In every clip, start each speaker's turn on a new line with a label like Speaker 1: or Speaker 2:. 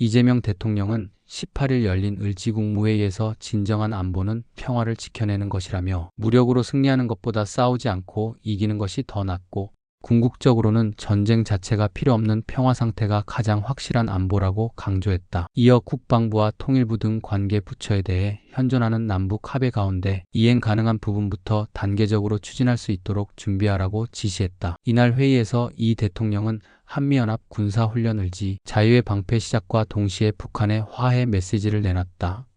Speaker 1: 이재명 대통령은 18일 열린 을지국무회의에서 진정한 안보는 평화를 지켜내는 것이라며 무력으로 승리하는 것보다 싸우지 않고 이기는 것이 더 낫고 궁극적으로는 전쟁 자체가 필요 없는 평화 상태가 가장 확실한 안보라고 강조했다. 이어 국방부와 통일부 등 관계 부처에 대해 현존하는 남북 합의 가운데 이행 가능한 부분부터 단계적으로 추진할 수 있도록 준비하라고 지시했다. 이날 회의에서 이 대통령은 한미연합 군사훈련 을지 자유의 방패 시작과 동시에 북한의 화해 메시지를 내놨다.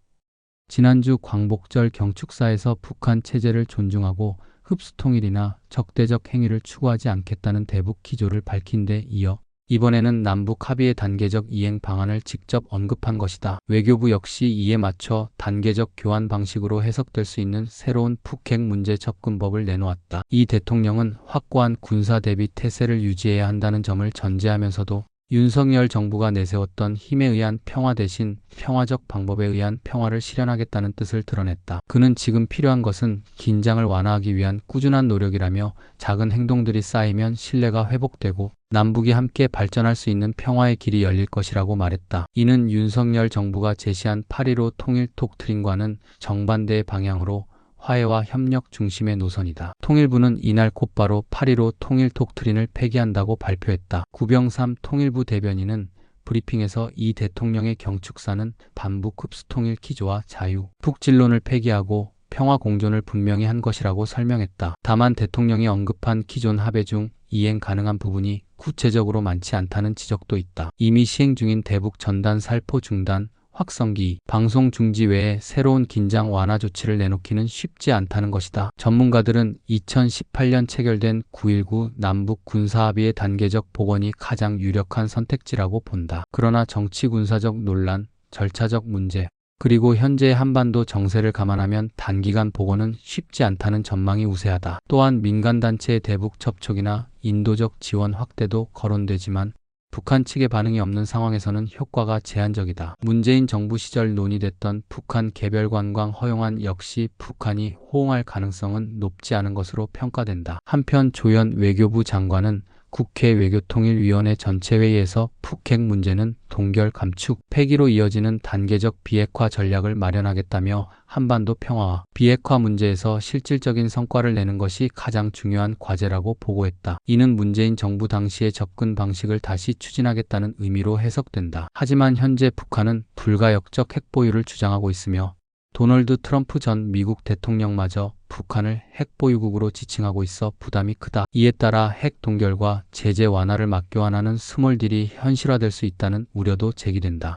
Speaker 1: 지난주 광복절 경축사에서 북한 체제를 존중하고 흡수통일이나 적대적 행위를 추구하지 않겠다는 대북 기조를 밝힌 데 이어 이번에는 남북 합의의 단계적 이행 방안을 직접 언급한 것이다. 외교부 역시 이에 맞춰 단계적 교환 방식으로 해석될 수 있는 새로운 북핵 문제 접근법을 내놓았다. 이 대통령은 확고한 군사 대비 태세를 유지해야 한다는 점을 전제하면서도 윤석열 정부가 내세웠던 힘에 의한 평화 대신 평화적 방법에 의한 평화를 실현하겠다는 뜻을 드러냈다. 그는 지금 필요한 것은 긴장을 완화하기 위한 꾸준한 노력이라며 작은 행동들이 쌓이면 신뢰가 회복되고 남북이 함께 발전할 수 있는 평화의 길이 열릴 것이라고 말했다. 이는 윤석열 정부가 제시한 8.15 통일 독트린과는 정반대의 방향으로 화해와 협력 중심의 노선이다. 통일부는 이날 곧바로 8.15 통일 독트린을 폐기한다고 발표했다. 구병삼 통일부 대변인은 브리핑에서 이 대통령의 경축사는 반북 흡수통일 기조와 자유, 북진론을 폐기하고 평화 공존을 분명히 한 것이라고 설명했다. 다만 대통령이 언급한 기존 합의 중 이행 가능한 부분이 구체적으로 많지 않다는 지적도 있다. 이미 시행 중인 대북 전단 살포 중단, 확성기, 방송 중지 외에 새로운 긴장 완화 조치를 내놓기는 쉽지 않다는 것이다. 전문가들은 2018년 체결된 9.19 남북 군사합의의 단계적 복원이 가장 유력한 선택지라고 본다. 그러나 정치 군사적 논란, 절차적 문제, 그리고 현재의 한반도 정세를 감안하면 단기간 복원은 쉽지 않다는 전망이 우세하다. 또한 민간단체의 대북 접촉이나 인도적 지원 확대도 거론되지만 북한 측의 반응이 없는 상황에서는 효과가 제한적이다. 문재인 정부 시절 논의됐던 북한 개별 관광 허용안 역시 북한이 호응할 가능성은 높지 않은 것으로 평가된다. 한편 조현 외교부 장관은 국회 외교통일위원회 전체회의에서 북핵 문제는 동결 감축, 폐기로 이어지는 단계적 비핵화 전략을 마련하겠다며 한반도 평화와 비핵화 문제에서 실질적인 성과를 내는 것이 가장 중요한 과제라고 보고했다. 이는 문재인 정부 당시의 접근 방식을 다시 추진하겠다는 의미로 해석된다. 하지만 현재 북한은 불가역적 핵 보유를 주장하고 있으며 도널드 트럼프 전 미국 대통령마저 북한을 핵보유국으로 지칭하고 있어 부담이 크다. 이에 따라 핵 동결과 제재 완화를 맞교환하는 스몰딜이 현실화될 수 있다는 우려도 제기된다.